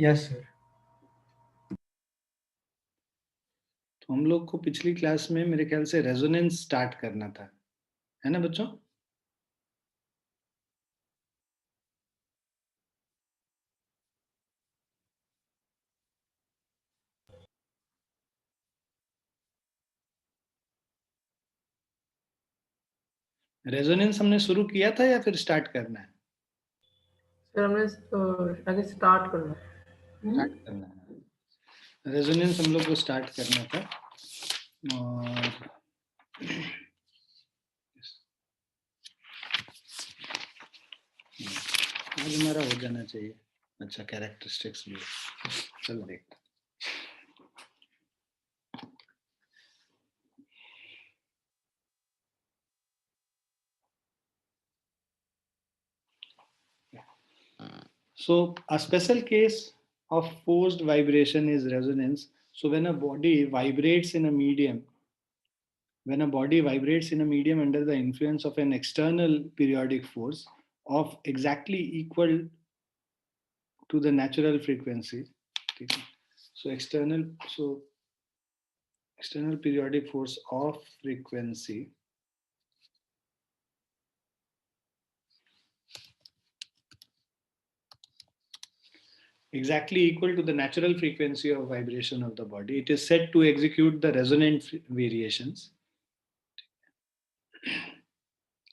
Yes sir. तो हम लोग को पिछली क्लास में मेरे ख्याल से रेजोनेंस स्टार्ट करना था, है ना बच्चों? रेजोनेंस हमने शुरू किया था या फिर स्टार्ट करना है? सर हमने आगे स्टार्ट करना है। स्टार्ट करना है। रेजोनेंस हम लोग को स्टार्ट करना था और आज हमारा हो जाना चाहिए। अच्छा, कैरेक्टरिस्टिक्स भी है। चलो देखते हैं। So a special case of forced vibration is resonance. So when a body vibrates in a medium, when a body vibrates in a medium under the influence of an external periodic force of exactly equal to the natural frequency. So external periodic force of frequency exactly equal to the natural frequency of vibration of the body. It is said to execute the resonant variations.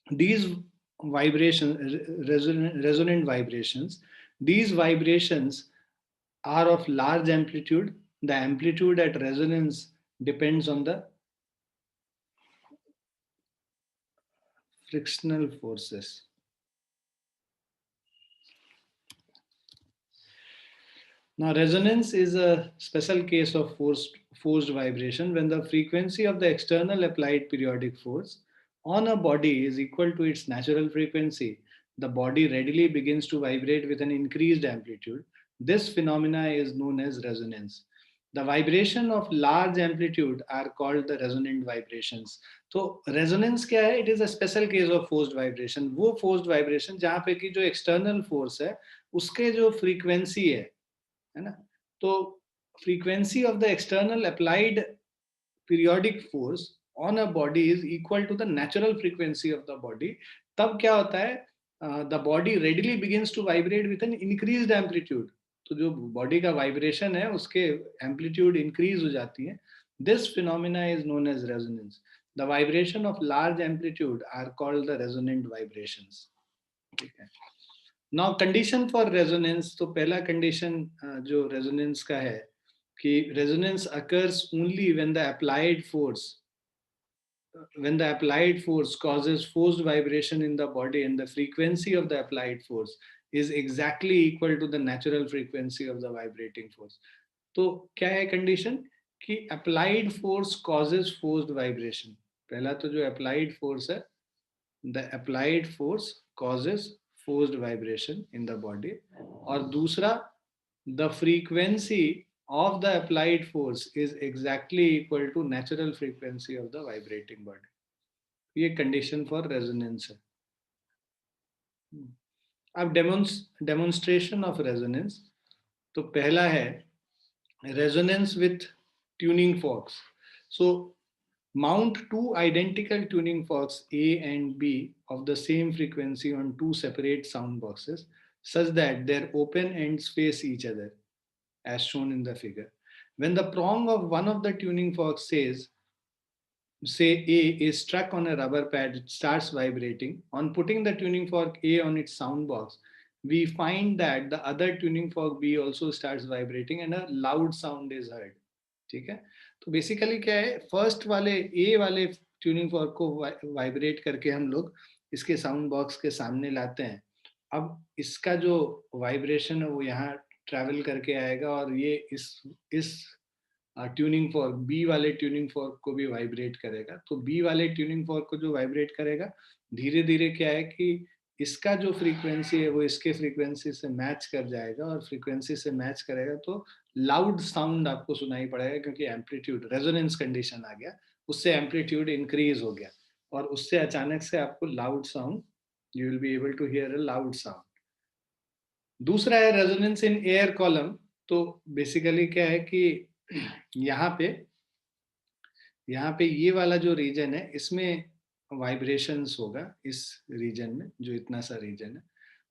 These resonant vibrations, these vibrations are of large amplitude. The amplitude at resonance depends on the frictional forces. Now, resonance is a special case of forced vibration when the frequency of the external applied periodic force on a body is equal to its natural frequency. The body readily begins to vibrate with an increased amplitude. This phenomena is known as resonance. The vibration of large amplitude are called the resonant vibrations. तो resonance क्या है? It is a special case of forced vibration. वो forced vibration जहाँ पे कि जो external force है उसके जो frequency है ना, तो frequency of the external applied periodic force on a body is equal to the natural frequency of the body. तब क्या होता है? The body readily begins to vibrate with an increased amplitude. तो जो बॉडी का वाइब्रेशन है उसके amplitude increase हो जाती है. This phenomena is known as resonance. The vibration of large amplitude are called the resonant vibrations. ठीक है. नाउ कंडीशन फॉर रेजोनेंस, तो पहला कंडीशन जो रेजोनेंस का है कि resonance occurs only when the applied force causes forced vibration in the body and the frequency of the applied force is exactly equal to the natural frequency of the vibrating force. तो क्या है condition कि applied force causes forced vibration. पहला तो जो applied force है, the applied force causes forced vibration in the body, और दूसरा the frequency of the applied force is exactly equal to natural frequency of the vibrating body. ये condition for resonance है. अब demonstration of resonance, तो पहला है resonance with tuning forks. So mount two identical tuning forks A and B of the same frequency on two separate sound boxes such that their open ends face each other, as shown in the figure. When the prong of one of the tuning forks say A is struck on a rubber pad, it starts vibrating. On putting the tuning fork A on its sound box, we find that the other tuning fork B also starts vibrating and a loud sound is heard. ठीक है. तो basically क्या है, first वाले ए वाले tuning fork को vibrate करके हम लोग इसके साउंड बॉक्स के सामने लाते हैं. अब इसका जो वाइब्रेशन है वो यहाँ ट्रैवल करके आएगा और ये इस ट्यूनिंग फॉर्क बी वाले ट्यूनिंग फॉर्क को भी वाइब्रेट करेगा. तो बी वाले ट्यूनिंग फॉर्क को जो वाइब्रेट करेगा, धीरे धीरे क्या है कि इसका जो फ्रीक्वेंसी है वो इसके फ्रीक्वेंसी से मैच कर जाएगा और फ्रीक्वेंसी से मैच करेगा तो लाउड साउंड आपको सुनाई पड़ेगा, क्योंकि एम्पलीट्यूड रेजोनेंस कंडीशन आ गया, उससे एम्पलीट्यूड इंक्रीज हो गया और उससे अचानक से आपको loud sound, you will be able to hear a loud sound. दूसरा है रेजोनेंस इन एयर कॉलम. तो बेसिकली क्या है कि यहाँ पे ये वाला जो रीजन है इसमें वाइब्रेशंस होगा, इस रीजन में जो इतना सा रीजन है।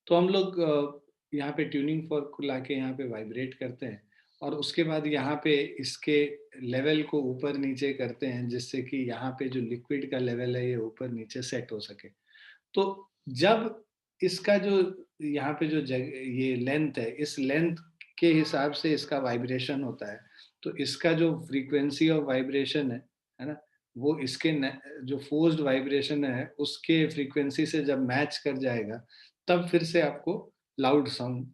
तो हम लोग यहाँ पे ट्यूनिंग फॉर्क को लाके यहाँ पे वाइब्रेट करते हैं और उसके बाद यहाँ पे इसके लेवल को ऊपर नीचे करते हैं, जिससे कि यहाँ पे जो लिक्विड का लेवल है ये ऊपर नीचे सेट हो सके। तो जब इसका जो यहाँ पे जो ये लेंथ है, इस लेंथ के हिसाब से इसका वाइब्रेशन होता है। तो इसका जो फ्रीक्वेंसी ऑफ वाइब्रेशन है ना, वो इसके जो फोर्स्ड वाइब्रेशन है उसके फ्रीक्वेंसी से जब मैच कर जाएगा, तब फिर से आपको loud sound,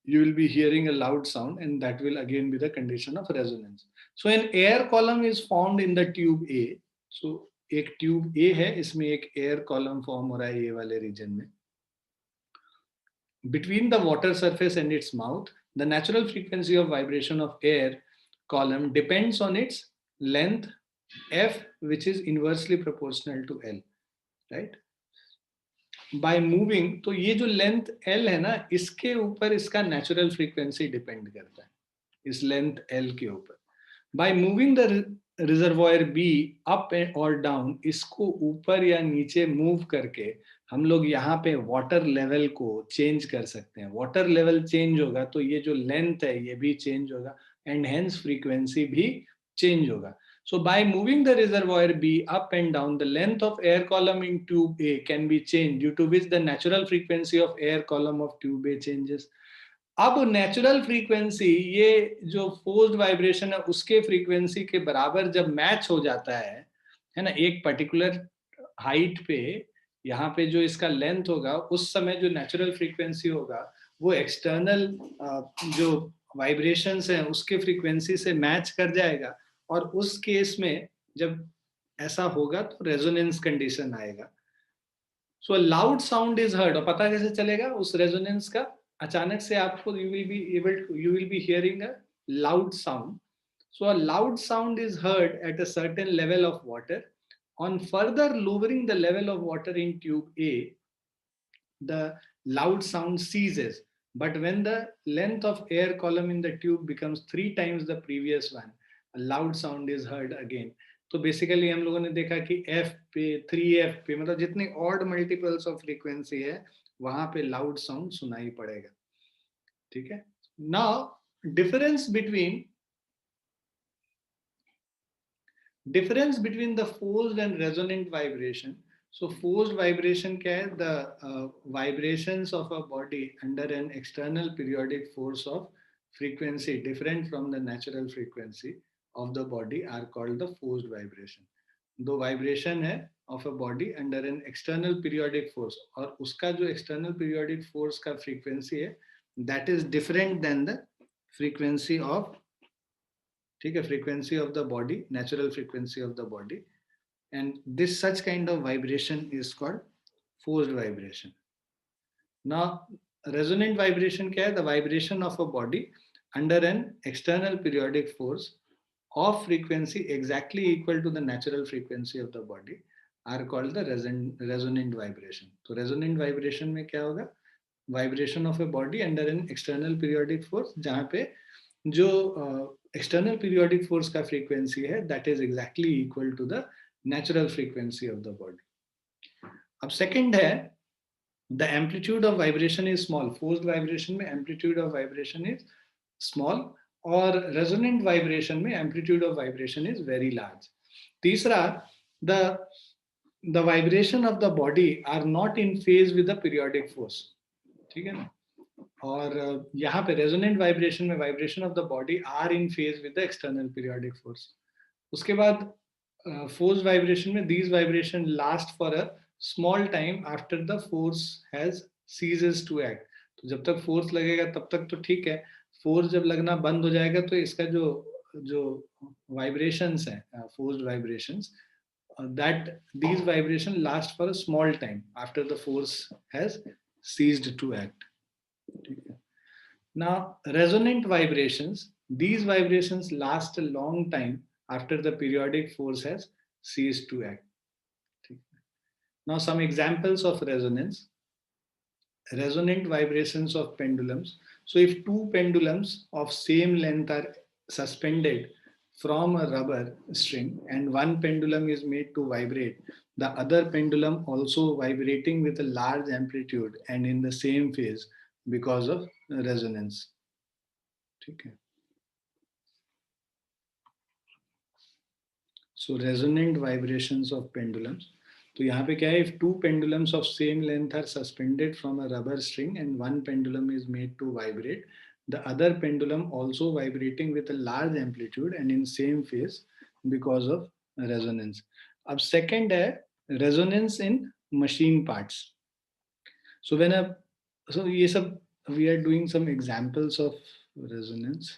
you will be hearing a loud sound, and that will again be the condition of resonance. So an air column is formed in the tube A. So एक tube A है, इसमें एक air column form हो रहा है ये वाले reason में। Between the water surface and its mouth, the natural frequency of vibration of air column depends on its length f, which is inversely proportional to L, right? By moving, तो ये जो length L है ना, इसके ऊपर इसका natural frequency depend करता है, इस लेंथ L के ऊपर। By moving the reservoir B up और डाउन, इसको ऊपर या नीचे मूव करके हम लोग यहाँ पे वाटर लेवल को चेंज कर सकते हैं। वाटर लेवल चेंज होगा तो ये जो लेंथ है ये भी चेंज होगा, एंड हेंस फ्रीक्वेंसी भी चेंज होगा। So by moving the reservoir B up and down, the length of air column in tube A can be changed, due to which the natural frequency of air column of tube A changes. अब natural frequency, ये जो forced vibration है उसके frequency के बराबर जब match हो जाता है ना, एक पर्टिकुलर हाइट पे, यहाँ पे जो इसका लेंथ होगा उस समय जो नेचुरल फ्रीक्वेंसी होगा वो एक्सटर्नल जो वाइब्रेशंस हैं उसके फ्रीक्वेंसी से मैच कर जाएगा, और उस केस में जब ऐसा होगा तो रेजोनेंस कंडीशन आएगा। सो लाउड साउंड इज हर्ड, और पता कैसे चलेगा उस रेजोनेंस का? अचानक से आपको you will be hearing a loud sound. So a loud sound is heard at a certain level of water. On further lowering the level of water in tube A, the loud sound ceases. But when the length of air column in the tube becomes 3 times the previous one, a loud sound is heard again. तो basically हम लोगों ने देखा कि F पे, 3F पे, मतलब जितनी ऑड मल्टीपल्स ऑफ फ्रीक्वेंसी है वहां पे लाउड साउंड सुनाई पड़ेगा। ठीक है। Now difference between the forced and resonant vibration. So forced vibration क्या है? The vibrations of a body under an external periodic force of frequency different from the natural frequency of the body are called the forced vibration. दो vibration है of a body under an external periodic force, और उसका जो external periodic force का frequency है that is different than the frequency of, ठीक है, frequency of the body, natural frequency of the body, and this such kind of vibration is called forced vibration. Now resonant vibration क्या है? The vibration of a body under an external periodic force of frequency exactly equal to the natural frequency of the body are called the resonant vibration. तो resonant vibration में क्या होगा? Vibration of a body under an external periodic force, जहाँ पे जो external periodic force का frequency है that is exactly equal to the natural frequency of the body. अब second है the amplitude of vibration is small. Forced vibration में amplitude of vibration is small, और resonant vibration में amplitude of vibration is very large. तीसरा, the vibration of the body are not in phase with the periodic force. ठीक है ना? और यहाँ पे resonant vibration में vibration of the body are in phase with the external periodic force. उसके बाद forced vibration में these vibration last for a small time after the force has ceases to act. तो जब तक फोर्स लगेगा तब तक तो ठीक है, फोर्स जब लगना बंद हो जाएगा तो इसका जो वाइब्रेशंस हैं, forced vibrations, that these vibration last for a small time after the force has ceased to act. Now resonant vibrations, these vibrations last a long time after the periodic force has ceased to act. Now some examples of resonance. Resonant vibrations of pendulums. So if two pendulums of same length are suspended from a rubber string and one pendulum is made to vibrate, the other pendulum also vibrating with a large amplitude and in the same phase because of resonance. Okay. So resonant vibrations of pendulums. तो यहाँ पे क्या है, if two pendulums of same length are suspended from a rubber string and one pendulum is made to vibrate, the other pendulum also vibrating with a large amplitude and in same phase because of resonance. अब second है resonance in machine parts. So when a so ये सब we are doing some examples of resonance.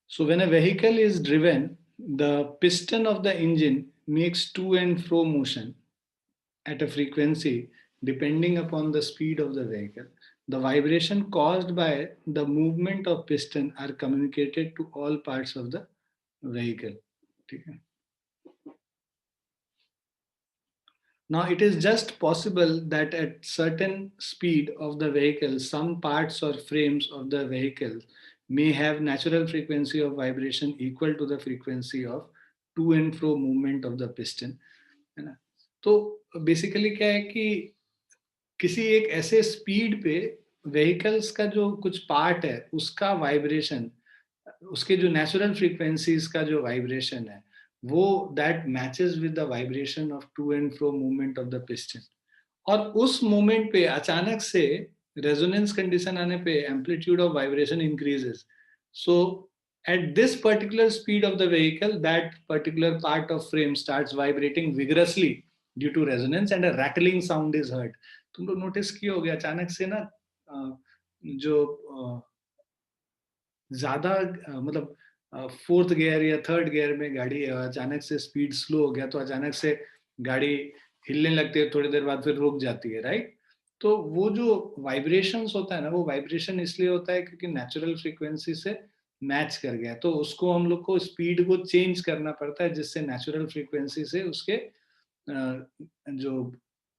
So when a vehicle is driven, the piston of the engine makes to and fro motion at a frequency depending upon the speed of the vehicle. The vibration caused by the movement of piston are communicated to all parts of the vehicle. Now it is just possible that at certain speed of the vehicle, some parts or frames of the vehicle may have natural frequency of vibration equal to the frequency of to and fro movement of the piston, है ना? तो basically क्या है कि किसी एक ऐसे speed पे व्हीकल्स का जो कुछ पार्ट है उसका वाइब्रेशन, उसके जो नेचुरल फ्रीक्वेंसीज का जो वाइब्रेशन है वो that matches with the vibration of to and fro movement of the piston, और उस मोमेंट पे अचानक से रेजोनेंस कंडीशन आने पे amplitude of vibration increases. So at this particular speed of the vehicle, that particular part of frame starts vibrating vigorously due to resonance and a rattling sound is heard. तुम लोग notice किए होगे अचानक से ना जो ज्यादा मतलब फोर्थ गियर या थर्ड गियर में गाड़ी है, अचानक से स्पीड स्लो हो गया तो अचानक से गाड़ी हिलने लगती है, थोड़ी देर बाद फिर रुक जाती है, राइट? तो वो जो वाइब्रेशंस होता है ना, वो वाइब्रेशन इसलिए होता है क्योंकि नेचुरल फ्रीक्वेंसी से मैच कर गया, तो उसको हम लोग को स्पीड को चेंज करना पड़ता है जिससे नेचुरल फ्रीक्वेंसी से उसके जो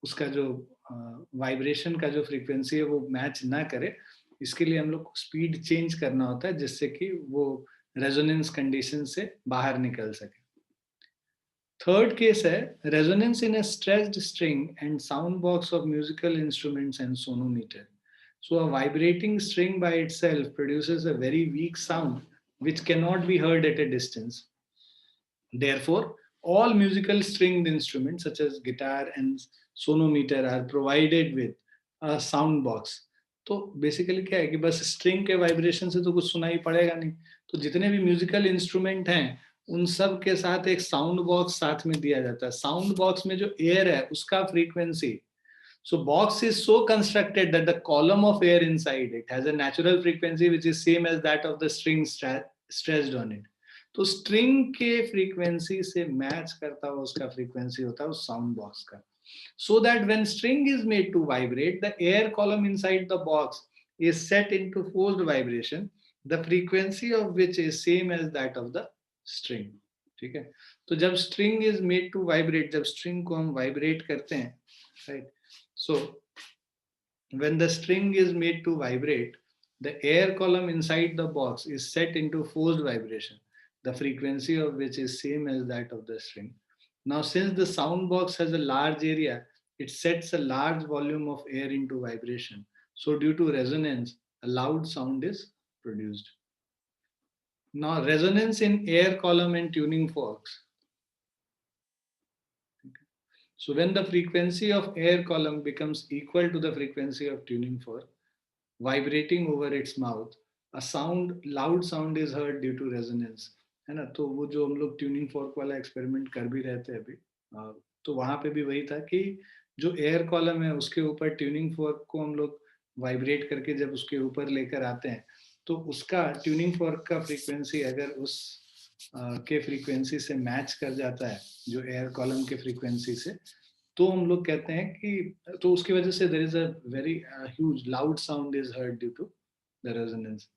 उसका जो वाइब्रेशन का जो फ्रीक्वेंसी है वो मैच ना करे. इसके लिए हम लोग को स्पीड चेंज करना होता है जिससे कि वो रेजोनेंस कंडीशन से बाहर निकल सके. थर्ड केस है resonance in a stretched string and sound box of musical instruments and sonometer. So a vibrating string by itself produces a very weak sound which cannot be heard at a distance. Therefore, all musical stringed instruments such as guitar and sonometer are provided with a sound box. तो basically क्या है कि बस string के vibration से तो कुछ सुनाई पड़ेगा नहीं, तो जितने भी म्यूजिकल इंस्ट्रूमेंट हैं उन सब के साथ एक साउंड बॉक्स साथ में दिया जाता है. साउंड बॉक्स में जो एयर है उसका frequency, so box is so constructed that the column of air inside it has a natural frequency which is same as that of the string stretched on it. तो string के frequency से match करता हुआ उसका frequency होता है उस sound box का. So that when string is made to vibrate, the air column inside the box is set into forced vibration, the frequency of which is same as that of the string. ठीक है? तो जब string is made to vibrate, जब string को हम vibrate करते हैं, right? So when the string is made to vibrate, the air column inside the box is set into forced vibration, the frequency of which is same as that of the string. Now, since the sound box has a large area, it sets a large volume of air into vibration. So due to resonance, a loud sound is produced. Now, resonance in air column and tuning forks. So when the frequency of air column becomes equal to the frequency of tuning fork, vibrating over its mouth, a loud sound is heard due to resonance. है ना? तो वो जो हम लोग tuning fork वाला experiment कर भी रहे थे अभी, तो वहां पे भी वही था कि जो एयर कॉलम है उसके ऊपर ट्यूनिंग फॉर्क को हम लोग वाइब्रेट करके जब उसके ऊपर लेकर आते हैं तो उसका ट्यूनिंग फॉर्क का फ्रीक्वेंसी अगर उस के फ्रीक्वेंसी से मैच कर जाता है जो एयर कॉलम के फ्रीक्वेंसी से, तो हम लोग कहते हैं कि तो उसकी वजह से there is a very huge loud sound is heard due to the resonance.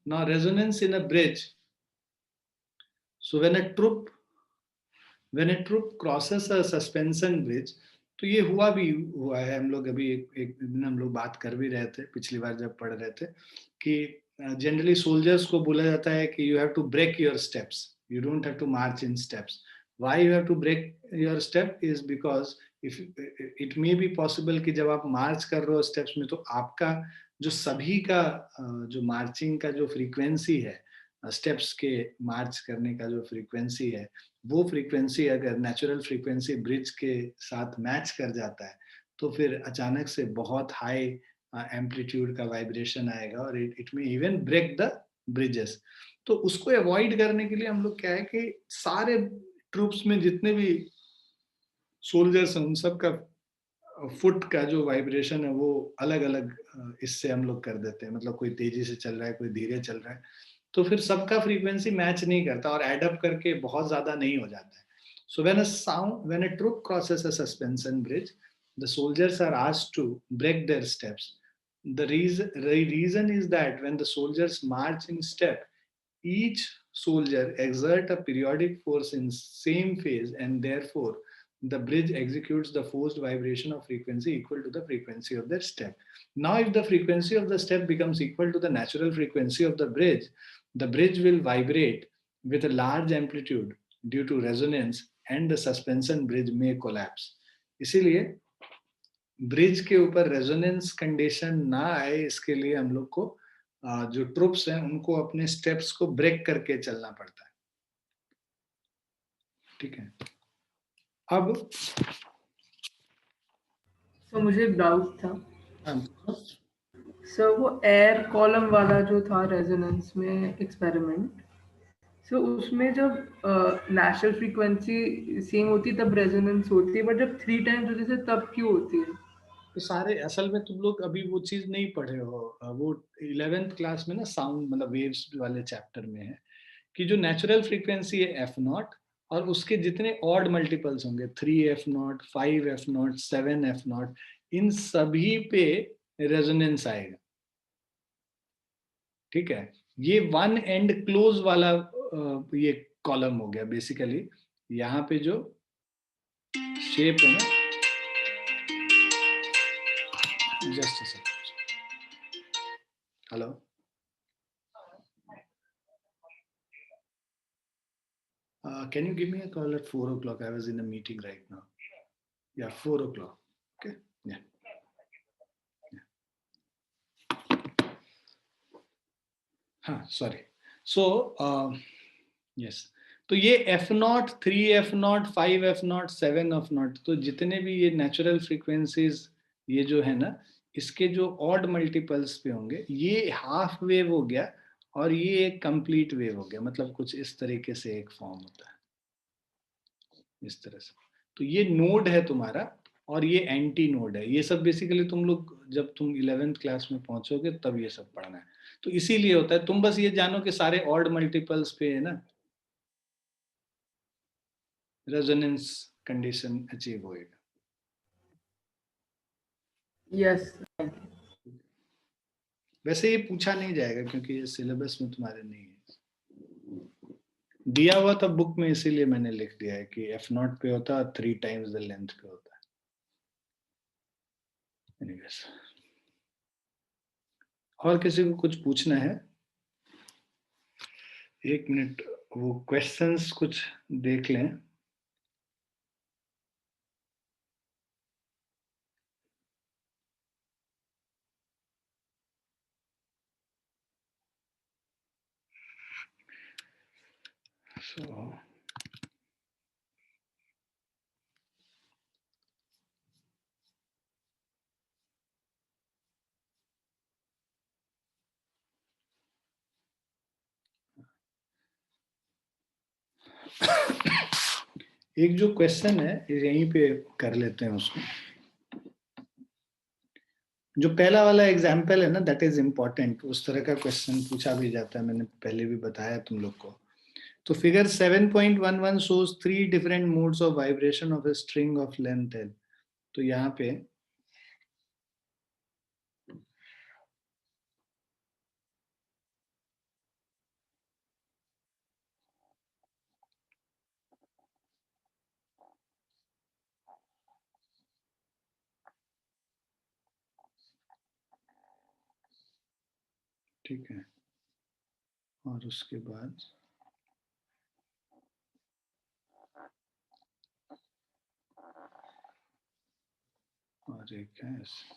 Now resonance in a bridge. So when a troop when a troop crosses a suspension bridge, तो ये हुआ है, हम लोग अभी एक दिन हम लोग बात कर भी रहे थे पिछली बार जब पढ़ रहे थे कि जनरली सोल्जर्स को बोला जाता है कि you have to break your steps, you don't have to march in steps. Why you have to break your step is because if it may be possible कि जब आप मार्च कर रहे हो स्टेप्स में, तो आपका जो सभी का जो मार्चिंग का जो फ्रीक्वेंसी है, स्टेप्स के मार्च करने का जो फ्रीक्वेंसी है, वो फ्रीक्वेंसी अगर नेचुरल फ्रीक्वेंसी ब्रिज के साथ मैच कर जाता है, तो फिर अचानक से बहुत हाई एम्पलीट्यूड का वाइब्रेशन आएगा और इट में इवन ब्रेक द ब्रिजेस. तो उसको अवॉइड करने के लिए हम लोग क्या है कि सारे ट्रूप्स में जितने भी सोल्जर्स हैं उन सब का फुट का जो वाइब्रेशन है वो अलग अलग इससे हम लोग कर देते हैं. मतलब कोई तेजी से चल रहा है, कोई धीरे चल रहा है, तो फिर सबका फ्रीक्वेंसी मैच नहीं करता और एड अप करके बहुत ज्यादा नहीं हो जाता है. So when a troop crosses a suspension bridge, the soldiers are asked to break their steps. The reason is that when the soldiers march in step, each soldier exert a periodic force in same phase, and therefore the bridge executes the forced vibration of frequency equal to the frequency of their step. Now, if the frequency of the step becomes equal to the natural frequency of the bridge will vibrate with a large amplitude due to resonance, and the suspension bridge may collapse. इसीलिए bridge के ऊपर resonance condition ना आए, इसके लिए हम लोग को जो ट्रूप्स हैं उनको अपने स्टेप्स को ब्रेक करके चलना पड़ता है. ठीक है. अब सो मुझे एक डाउट था. हाँ, सो वो एयर कॉलम वाला जो था रेजोनेंस में एक्सपेरिमेंट, सो उसमें जब नेचुरल फ्रीक्वेंसी सेम होती तब रेजोनेंस होती है, बट जब 3 टाइम्स होती है तब क्यों होती है? तो सारे असल में तुम लोग अभी वो चीज नहीं पढ़े हो. वो 11th क्लास में ना साउंड मतलब वेव्स वाले चैप्टर में है कि जो नेचुरल फ्रीक्वेंसी है एफ नॉट, और उसके जितने ऑड मल्टीपल्स होंगे 3f0, 5f0, 7f0, इन सभी पे रेजोनेंस आएगा. ठीक है. ये वन एंड क्लोज वाला ये कॉलम हो गया बेसिकली. यहाँ पे जो शेप है ना, just a hello, can you give me a call at 4 o'clock? I was in a meeting right now. Yeah, 4 o'clock. Okay. Yeah. हाँ, सॉरी. सो यस, तो ये f0, 3f0, 5f0, 7f0, तो जितने भी ये नेचुरल फ्रीक्वेंसीज ये जो है ना, इसके जो ऑड मल्टीपल्स पे होंगे, ये हाफ वेव हो गया और ये एक कंप्लीट वेव हो गया. मतलब कुछ इस तरीके से एक फॉर्म होता है, इस तरह से. तो ये नोड है तुम्हारा और ये एंटी नोड है. ये सब बेसिकली तुम लोग जब तुम 11th क्लास में पहुंचोगे तब ये सब पढ़ना है. तो इसीलिए होता है, तुम बस ये जानो कि सारे ऑड मल्टीपल्स पे है ना रेजोनेंस कंडीशन अचीव होएगा. यस. वैसे ये पूछा नहीं जाएगा क्योंकि ये सिलेबस में तुम्हारे नहीं है. दिया हुआ था बुक में, इसीलिए मैंने लिख दिया है कि f0 पे होता है 3 टाइम्स द लेंथ पे होता है. Anyways, और किसी को कुछ पूछना है? एक मिनट, वो क्वेश्चंस कुछ देख लें. So, एक जो क्वेश्चन है यहीं पे कर लेते हैं उसको. जो पहला वाला एग्जाम्पल है ना, दैट इज इम्पोर्टेंट. उस तरह का क्वेश्चन पूछा भी जाता है, मैंने पहले भी बताया तुम लोग को. तो figure 7.11 shows 3 different modes of vibration of a string of length L. तो यहाँ पे ठीक है, और उसके बाद और एक है ऐसे।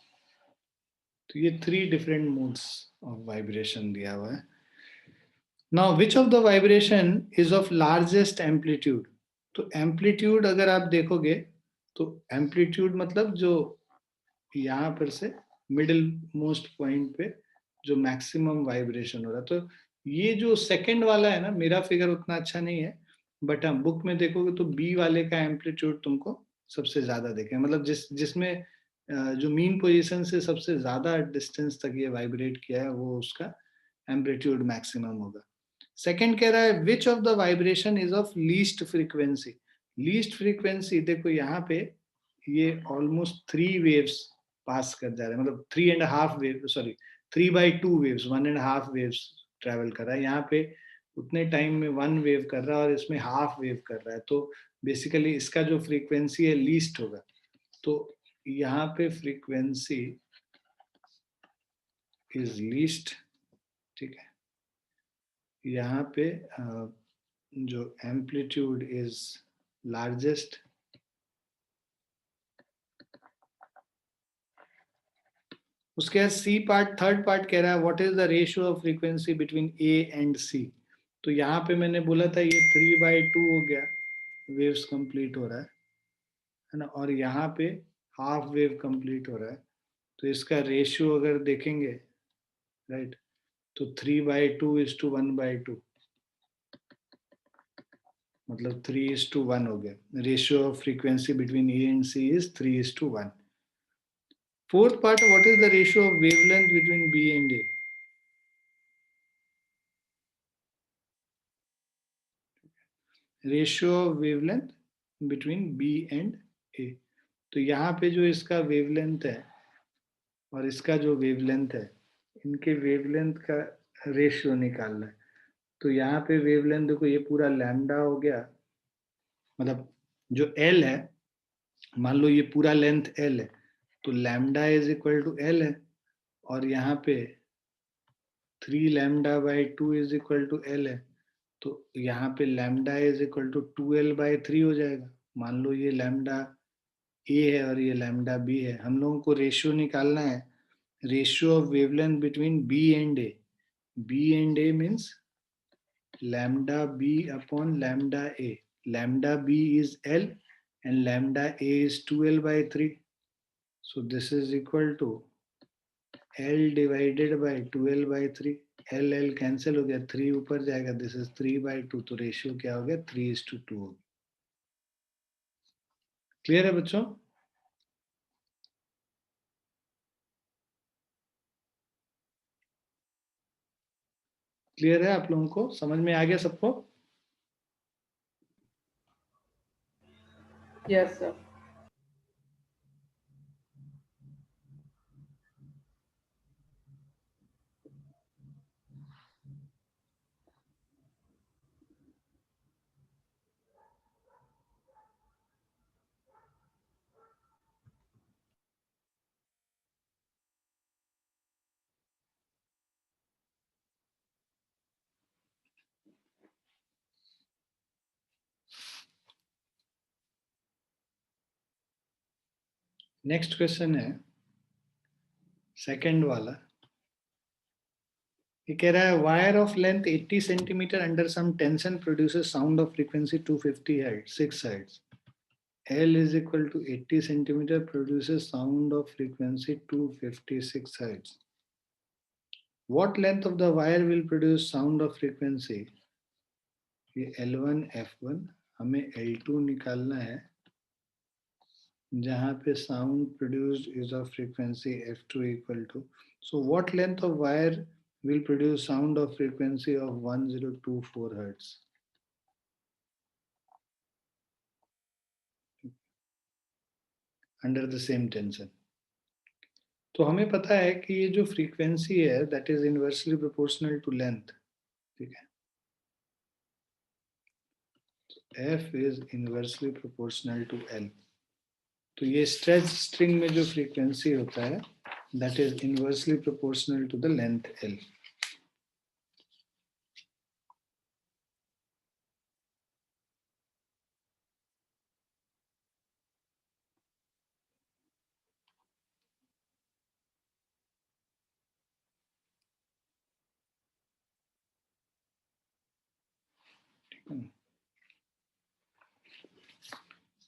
तो ये 3 डिफरेंट मोड्स ऑफ वाइब्रेशन दिया हुआ है। Now which of the vibration is of largest amplitude? तो एम्पलीट्यूड अगर आप देखोगे तो एम्पलीट्यूड मतलब जो यहाँ पर से मिडिल मोस्ट पॉइंट पे जो मैक्सिमम वाइब्रेशन हो रहा है, तो ये जो सेकंड वाला है ना, मेरा फिगर उतना अच्छा नहीं है, बट हाँ बुक में देखोगे तो बी वाले का एम्पलीट्यूड तुमको सबसे ज्यादा देखें, मतलब जिसमें जो मीन पोजीशन से सबसे ज्यादा डिस्टेंस तक ये वाइब्रेट किया है वो उसका एम्पलीट्यूड मैक्सिमम होगा। सेकंड कह रहा है which of the vibration is of least frequency? Least frequency देखो यहाँ पे ये ऑलमोस्ट 3 वेव्स पास कर जा रहे हैं, मतलब 3.5 wave, sorry 3/2 waves, 1.5 waves travel कर रहा है। यहाँ पे उतने टाइम में 1 वेव कर रहा है और इसमें हाफ वेव कर रहा है, तो बेसिकली इसका जो फ्रीक्वेंसी है लीस्ट होगा। तो यहाँ पे फ्रीक्वेंसी इज लीस्ट, ठीक है। यहाँ पे जो एम्पलीट्यूड इज लार्जेस्ट, उसके बाद सी पार्ट, थर्ड पार्ट कह रहा है what is the ratio of frequency between A and C? तो यहाँ पे मैंने बोला था ये 3/2 हो गया, वेव्स कंप्लीट हो रहा है ना, और यहाँ पे हाफ वेव कंप्लीट हो रहा है, तो इसका रेशियो अगर देखेंगे, राइट, तो 3/2:1/2, मतलब 3:1 हो गया। Ratio of frequency between A and C is 3:1। Fourth part, what is the ratio of wavelength between B and A? Ratio of wavelength between B and A. तो यहाँ पे जो इसका वेवलेंथ है और इसका जो वेवलेंथ है, इनके वेवलेंथ का रेशियो निकालना है। तो यहाँ पे वेवलेंथ देखो ये पूरा लैम्डा हो गया, मतलब जो एल है, मान लो ये पूरा लेंथ एल है, तो lambda is equal to L है, और यहाँ पे 3 λ/2 इज इक्वल टू एल है, तो यहाँ पे lambda is equal to 2l/3 हो जाएगा। मान लो ये लैम्डा ए है और ये लैम्डा बी है, हम लोगों को रेशियो निकालना है, ratio of wavelength between B and A. B and A means lambda b upon lambda a. Lambda b is L and lambda a is 2l/3. So this is equal to L divided by 2l/3. L cancel हो गया, 3 ऊपर जाएगा, this is 3/2, तो ratio क्या हो गया 3:2 हो गया। क्लियर है बच्चों? क्लियर है आप लोगों को, समझ में आ गया सबको? Yes, sir. नेक्स्ट क्वेश्चन है सेकंड वाला। ये कह रहा है wire of length 80 centimetre under some tension produces sound of frequency 250 hertz 6 hertz. L is equal to 80 centimeter produces sound of frequency 256 hertz. What length of the wire will produce sound of frequency? ये L1 F1, हमें L2 निकालना है, जहाँ पे sound produced is of frequency F2 equal to. So what length of wire will produce sound of frequency of 1024 hertz? Under the same tension. तो हमें पता है कि ये जो फ्रीक्वेंसी है that is inversely proportional to length, ठीक है। F is inversely proportional to L. तो ये स्ट्रेच स्ट्रिंग में जो फ्रीक्वेंसी होता है that is inversely proportional to the length L।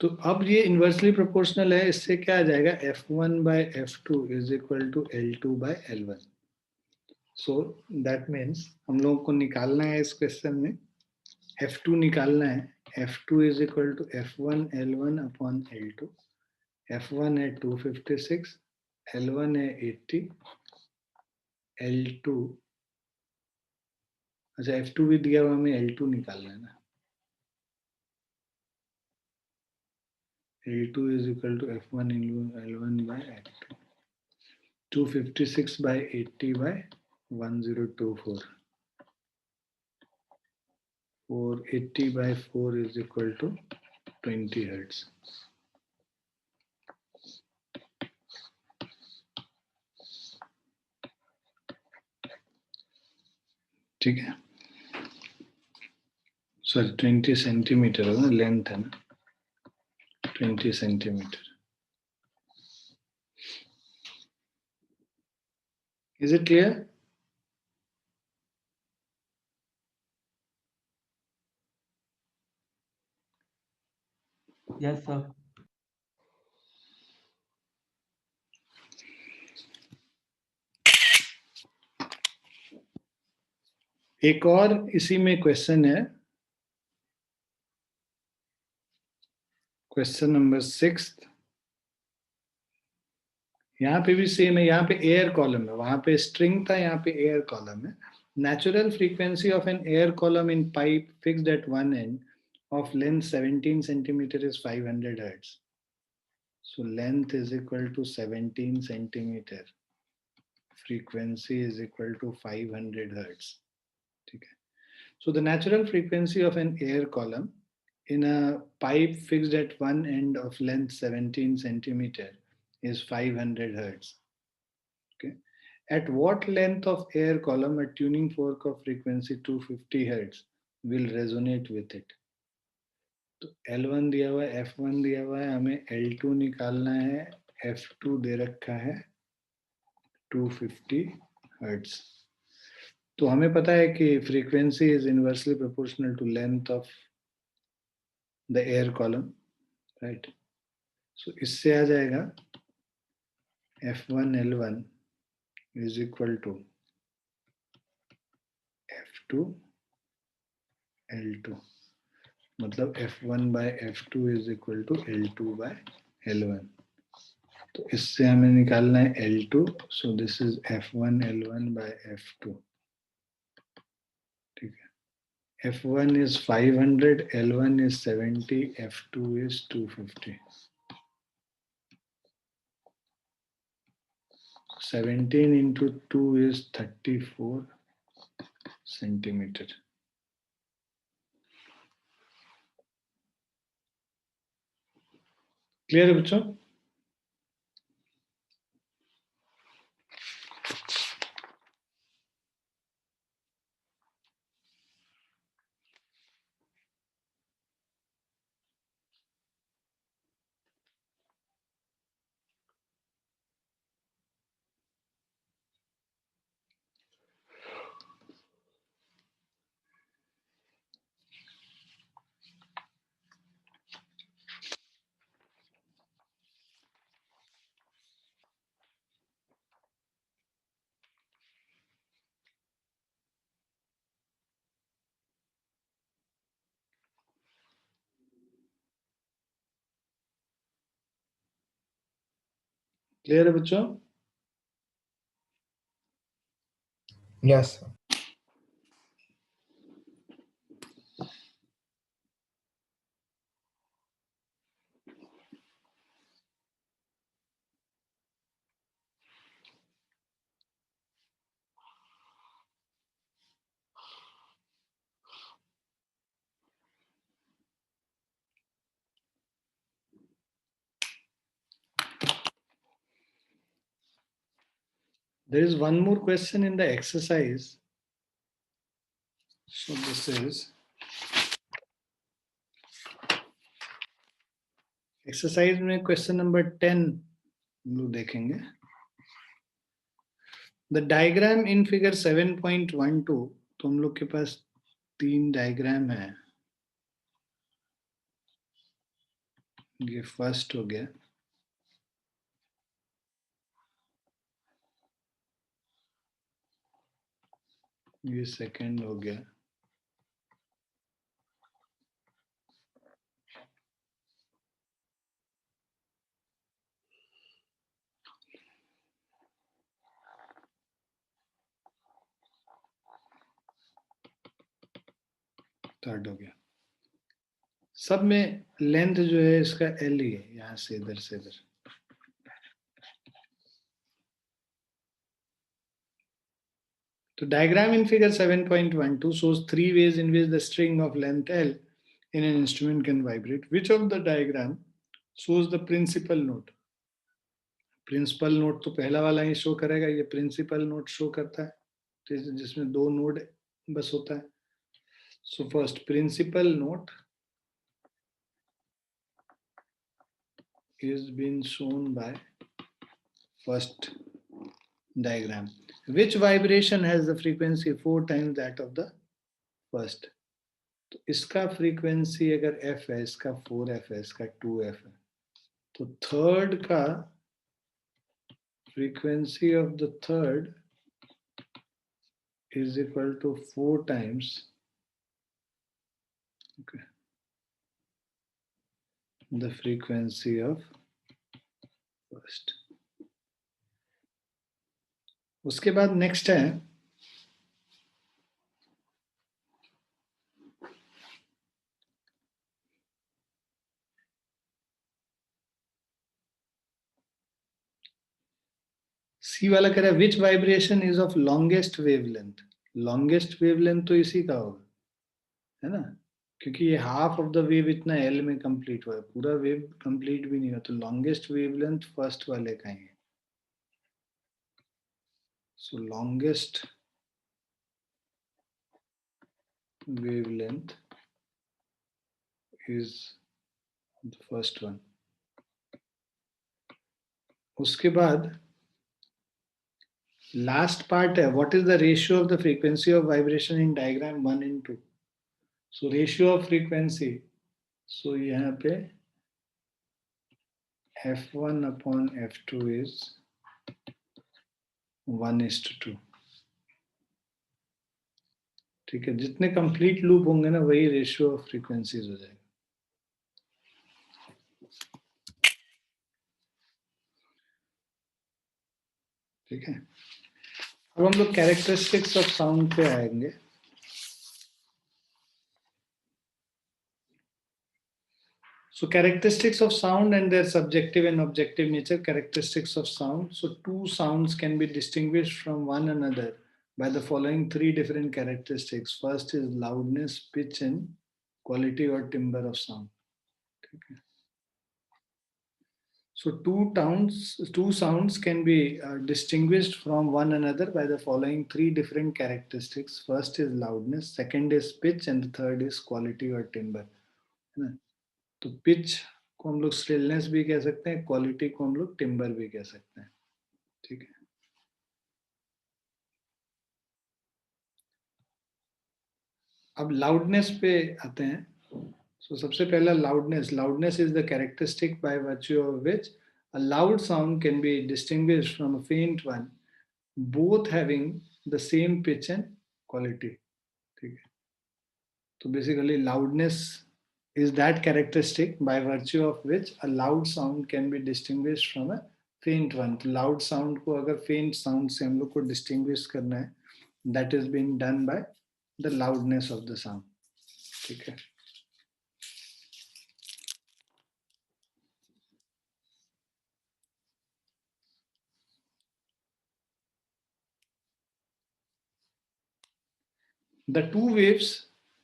तो अब ये इन्वर्सली प्रोपोर्शनल है, इससे क्या आ जाएगा F1 by F2 is equal to L2 by L1. So that means हम लोगों को निकालना है इस क्वेश्चन में F2 निकालना है. F2 is equal to F1 L1 upon L2. F1 है 256, L1 है 80, L2 अच्छा F2 भी दिया हुआ, हमें L2 निकालना है ना. L2 is equal to F1 L1 by F2. 256 by 80 by 1024. 480 by 4 is equal to 20 hertz. ठीक है, सॉरी 20 सेंटीमीटर है ना, लेंथ है ना, 20 centimetre. Is it clear? Yes, sir. एक और इसी में क्वेश्चन है, क्वेश्चन नंबर 6. यहाँ पे भी सेम है, यहाँ पे एयर कॉलम है, वहां पे स्ट्रिंग था, यहाँ पे एयर कॉलम है. Natural frequency of an air column in pipe fixed at one end of length 17 centimeter is 500 hertz. So length is equal to 17 centimeter. Frequency is equal to 500 hertz. Okay. So the natural frequency of an air column in a pipe fixed at one end of length 17 centimeter is 500 hertz. Okay. At what length of air column a tuning fork of frequency 250 hertz will resonate with it? तो L1 दिया हुआ है, F1 दिया हुआ है, हमें L2 निकालना है, F2 दे रखा है 250 हर्ट्ज. तो हमें पता है कि frequency is inversely proportional to length of the air column, right. So इससे आ जाएगा F1 L1 is equal to F2 L2, मतलब F1 by F2 is equal to L2 by L1. तो इससे हमें निकालना है L2. So this is F1 L1 by F2. ठीक है, F1 is 500, L1 is 70, F2 is 250. 17 into 2 is 34 centimeter. Clear है बच्चों? Clear है बच्चों? Yes, sir. There is one more question in the exercise. So this is exercise में question number 10 हम लोग देखेंगे. The diagram in figure 7.12, तो हम लोग के पास 3 डायग्राम है. ये फर्स्ट हो गया, ये सेकंड हो गया, थर्ड हो गया। सब में लेंथ जो है इसका एल ही है, यहां से इधर से इधर। तो diagram in figure 7.12 shows three ways in which the string of length L in an instrument can vibrate. Which of the diagram shows the principal note? Principal note तो पहला वाला ही शो करेगा, ये प्रिंसिपल नोट शो करता है, तो जिसमें दो नोड बस होता है। So first principle note is been shown by first diagram. Which vibration has the frequency 4 times that of the first? तो इसका फ्रीक्वेंसी अगर f है, इसका 4f है, इसका 2f है, तो थर्ड का frequency of the third is equal to 4 times, okay, the frequency of first. उसके बाद नेक्स्ट है सी वाला, कह रहा है which vibration is of longest wavelength. Longest wavelength तो इसी का होगा, है ना, क्योंकि ये हाफ ऑफ द वेव इतना एल में कंप्लीट हुआ है, पूरा वेव कंप्लीट भी नहीं हुआ, तो लॉन्गेस्ट वेवलेंथ फर्स्ट वाले का ही है। So longest wavelength is the first one. उसके बाद लास्ट पार्ट है, what is the ratio of the frequency of vibration in diagram 1 and 2। So ratio of frequency, so यहाँ पे f1 upon f2 is 1:2। ठीक है, जितने कंप्लीट लूप होंगे ना वही रेशियो ऑफ फ्रीक्वेंसीज हो जाएगा। ठीक है, अब हम लोग कैरेक्टरिस्टिक्स ऑफ साउंड पे आएंगे। So characteristics of sound and their subjective and objective nature. Characteristics of sound. So two sounds can be distinguished from one another by the following three different characteristics. First is loudness, pitch, and quality or timbre of sound. Okay. So two sounds can be distinguished from one another by the following three different characteristics. First is loudness, second is pitch, and the third is quality or timbre. तो pitch को हम लोग stillness भी कह सकते हैं, quality को हम लोग टिम्बर भी कह सकते हैं। ठीक है, अब लाउडनेस पे आते हैं। सो सबसे पहला loudness. Loudness is the characteristic by virtue of which a loud sound can be distinguished from a faint one, both having the same pitch and quality. ठीक है, तो basically loudness is that characteristic by virtue of which a loud sound can be distinguished from a faint one. तो loud sound को अगर faint sound से हम लोग को distinguish करना है, that is being done by the loudness of the sound. ठीक है, the two waves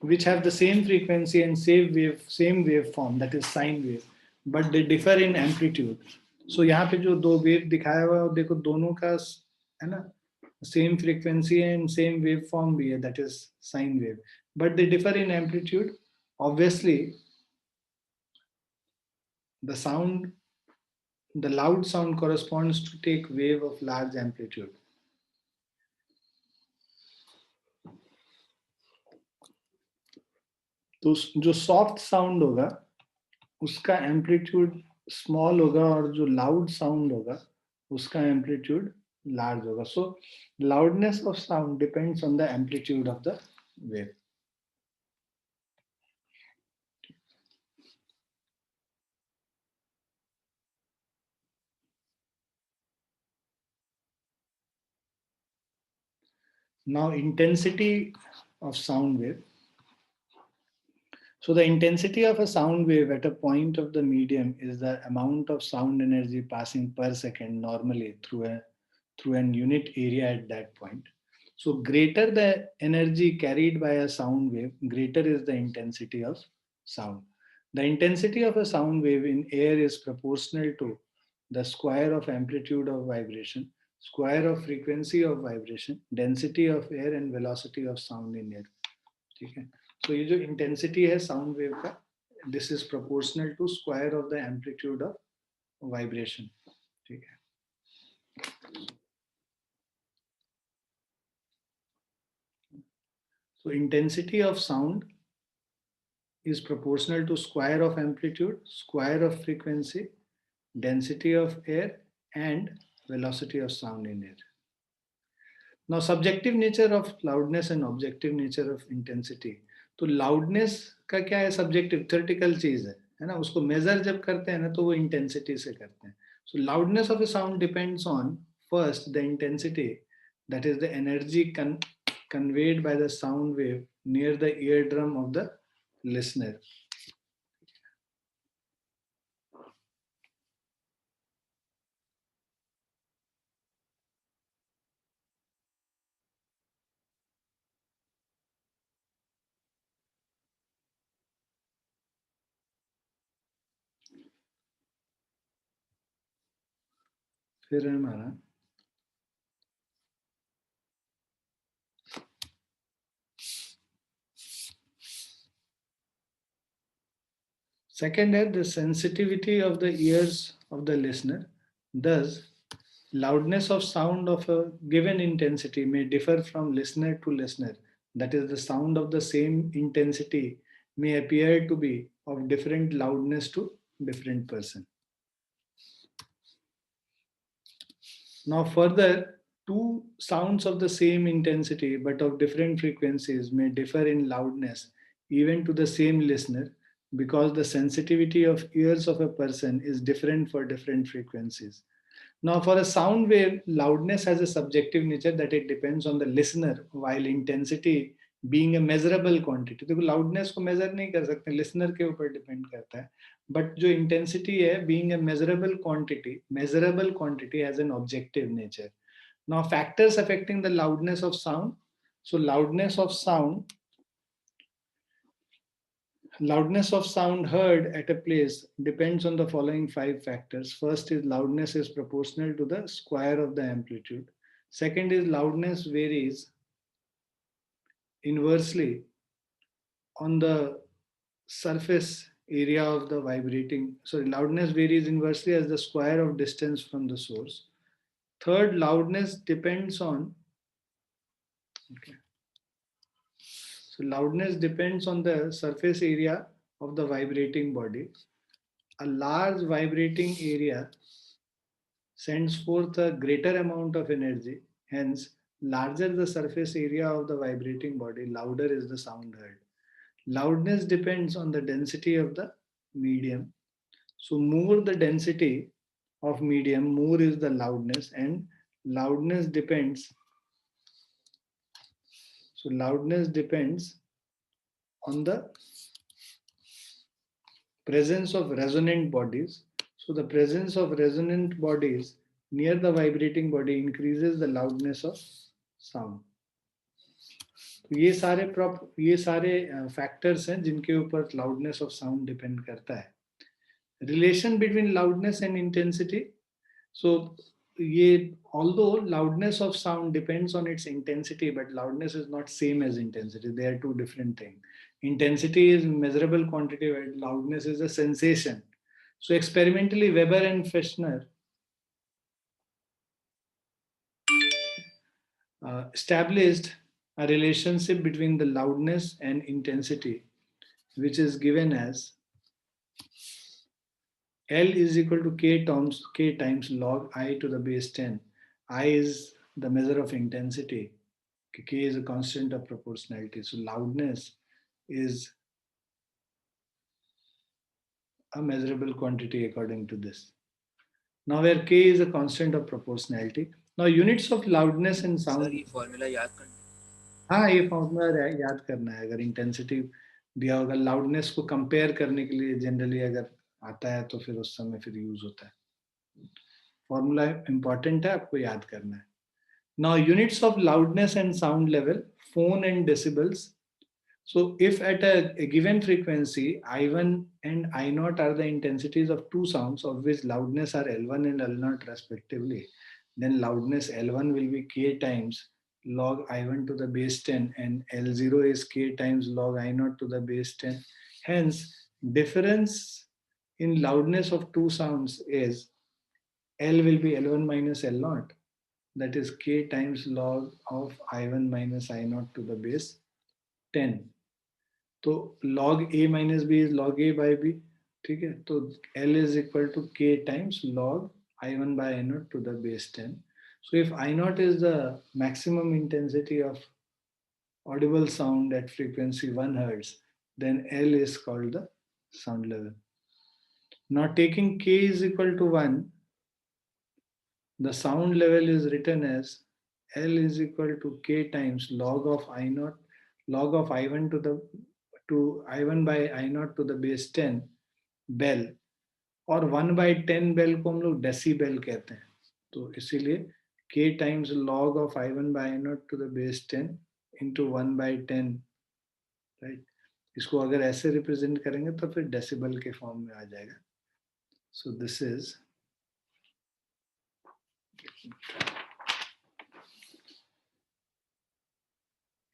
which have the same frequency and same waveform, that is sine wave, but they differ in amplitude. So यहाँ पे जो दो wave दिखाया हुआ है, देखो दोनों का है ना same frequency and same wave form भी है, that is sine wave, but they differ in amplitude. Obviously the sound, the loud sound corresponds to take wave of large amplitude. तो जो सॉफ्ट साउंड होगा उसका एम्पलीट्यूड स्मॉल होगा और जो loud sound होगा उसका एम्पलीट्यूड लार्ज होगा. सो loudness of sound depends on the amplitude of the wave. Now intensity of sound wave. So the intensity of a sound wave at a point of the medium is the amount of sound energy passing per second normally through an unit area at that point. So greater the energy carried by a sound wave, greater is the intensity of sound. The intensity of a sound wave in air is proportional to the square of amplitude of vibration, square of frequency of vibration, density of air and velocity of sound in air. ठीक है. So ये जो intensity है sound wave का, this is proportional to square of the amplitude of vibration. ठीक है. So intensity of sound is proportional to square of amplitude, square of frequency, density of air and velocity of sound in air. Now subjective nature of loudness and objective nature of intensity. तो loudness का क्या है? Subjective, theoretical चीज है ना. उसको measure जब करते हैं ना तो वो intensity से करते हैं. So loudness of a sound depends on first the intensity, that is the energy conveyed by the sound wave near the eardrum of the listener. फिर है हमारा second is the sensitivity of the ears of the listener. Thus, loudness of sound of a given intensity may differ from listener to listener. That is, the sound of the same intensity may appear to be of different loudness to different person. Now further, two sounds of the same intensity but of different frequencies may differ in loudness even to the same listener, because the sensitivity of ears of a person is different for different frequencies. Now for a sound wave, loudness has a subjective nature that it depends on the listener, while intensity being a measurable quantity. देखो loudness को measure नहीं कर सकते, listener के ऊपर depend करता है. But जो intensity है, being a measurable quantity has an objective nature. Now factors affecting the loudness of sound. So loudness of sound heard at a place depends on the following 5 factors. First is loudness is proportional to the square of the amplitude. Second is loudness varies inversely on the surface area of the vibrating. Sorry, loudness varies inversely as the square of distance from the source. Third, loudness depends on, okay. So loudness depends on the surface area of the vibrating body. A large vibrating area sends forth a greater amount of energy. Hence, larger the surface area of the vibrating body, louder is the sound heard. Loudness depends on the density of the medium. So more the density of medium, more is the loudness, and loudness depends. So loudness depends on the presence of resonant bodies. So the presence of resonant bodies near the vibrating body increases the loudness of sound. तो ये सारे factors हैं जिनके ऊपर loudness of sound depend करता है. Relation between loudness and intensity. So ये, although loudness of sound depends on its intensity, but loudness is not same as intensity. They are two different things. Intensity is measurable quantity, while loudness is a sensation. So experimentally, Weber and Fechner established a relationship between the loudness and intensity, which is given as L is equal to k times log I to the base 10. I is the measure of intensity. K is a constant of proportionality. So loudness is a measurable quantity according to this. Now where K is a constant of proportionality. Now units of loudness and sound. Sir ये formula याद करना हाँ ये formula याद करना है. अगर intensity दिया होगा लाउडनेस को कंपेयर करने के लिए जनरली अगर आता है तो फिर उस समय फिर यूज होता है. फॉर्मूला इंपॉर्टेंट है, आपको याद करना है. Now units of loudness and sound level, phone and decibels. So if at a given frequency, I1 and I0 are the intensities of two sounds of which loudness are L1 and L0 respectively, then loudness L1 will be K times log I1 to the base 10 and L0 is K times log I0 to the base 10. Hence, difference in loudness of two sounds is L will be L1 minus L0. That is K times log of I1 minus I0 to the base 10. तो log A minus B is log A by B. ठीक है, तो L is equal to K times log I1 by I0 to the base 10. So if I0 is the maximum intensity of audible sound at frequency 1 Hertz, then L is called the sound level. Now taking K is equal to 1, the sound level is written as L is equal to K times log of I0, log of I1 to I1 by I0 to the base 10 bell, और 1 by 10 bell को हम लोग decibel कहते हैं. तो इसीलिए k times log of I1 by I0 to the base 10 into 1 by 10, right. इसको अगर ऐसे रिप्रेजेंट करेंगे तो फिर डेसिबल के फॉर्म में आ जाएगा. सो दिस इज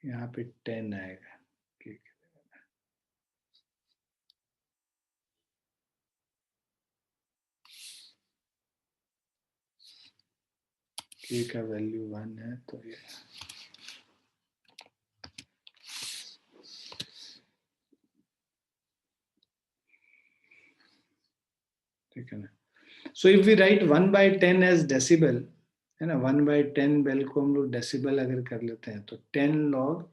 यहाँ पे 10 आएगा. k का वैल्यू 1 है तो ये ठीक है ना. So if we write 1 by 10 as decibel है ना, 1 by 10 बेल को हम लोग डेसिबल अगर कर लेते हैं तो 10 log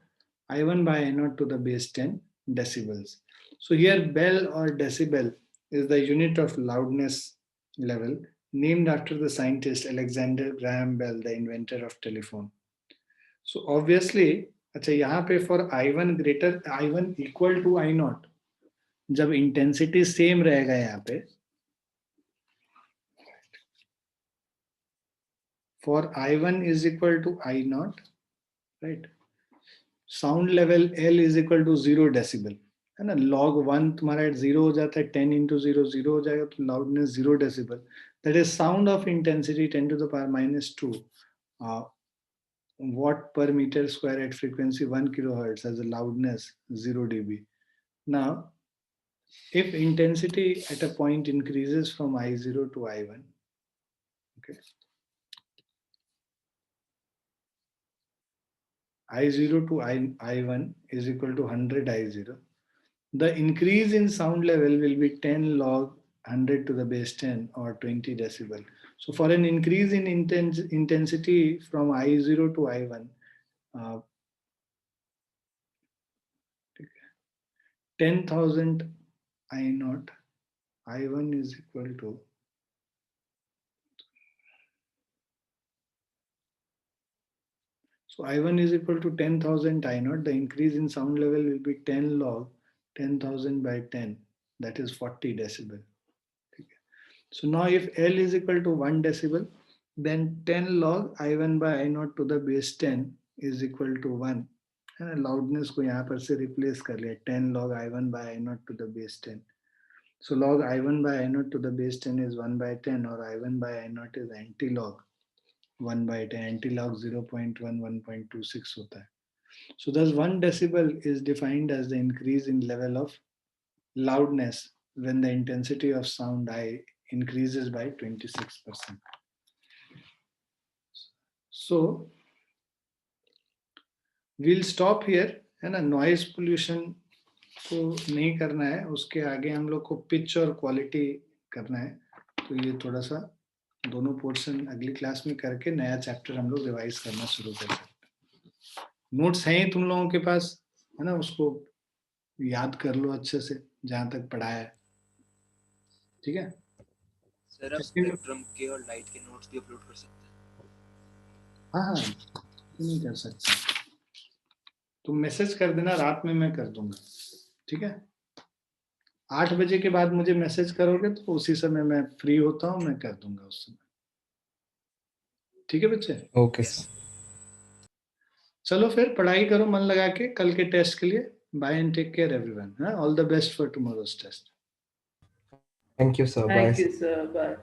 I1 by I0 to the base 10 decibels. So here bell or decibel is the unit of loudness level named after the scientist Alexander Graham Bell, the inventor of telephone. So obviously, अच्छा यहाँ पे for I1 equal to I0, जब intensity same रहेगा यहाँ पे, for I1 is equal to I0, right? Sound level L is equal to 0 decibel, है ना. log 1 तुम्हारा 0 हो जाता है, 10 into 0 0 हो जाएगा, तो loudness 0 decibel. That is sound of intensity 10 to the power minus 2 watt per meter square at frequency 1 kilohertz as a loudness 0 dB. Now, if intensity at a point increases from I0 to I1, okay, I0 to I1 is equal to 100 I0. The increase in sound level will be 10 log 100 to the base 10 or 20 decibel. So for an increase in intensity from I0 to I1, 10,000 I0, I1 is equal to so I1 is equal to 10,000 I0. The increase in sound level will be 10 log 10,000 by 10, that is 40 decibel. So now if L is equal to 1 decibel, then 10 log I1 by I0 to the base 10 is equal to 1. And loudness को यहाँ पर से replace कर लिया, 10 log I1 by I0 to the base 10. So log I1 by I0 to the base 10 is 1 by 10, or I1 by I0 is anti-log 1 by 10. Anti-log 0.1, 1.26 होता है. So thus 1 decibel is defined as the increase in level of loudness when the intensity of sound I increases by 26%. So we'll stop here, है ना. Noise pollution को नहीं करना है, उसके आगे हम लोग को पिच और क्वालिटी करना है तो ये थोड़ा सा दोनों पोर्शन अगली क्लास में करके नया चैप्टर हम लोग रिवाइज करना शुरू कर सकते हैं। नोट्स हैं ही तुम लोगों के पास, है ना, उसको याद कर लो अच्छे से जहां तक पढ़ाया है, ठीक है। सर आप स्पेक्ट्रम के और लाइट के नोट्स भी अपलोड कर सकते हैं। हाँ हाँ, क्यों नहीं कर सकते, तुम मैसेज कर देना, रात में मैं कर दूंगा, ठीक है। 8 बजे के बाद मुझे मैसेज करोगे तो उसी समय मैं फ्री होता हूँ, मैं कर दूंगा उस समय, ठीक है बच्चे। Okay sir. चलो फिर पढ़ाई करो मन लगा के कल के टेस्ट के लिए। Bye and take care everyone, all the best for tomorrow's test. Thank you sir, bye. Thank you sir, bye.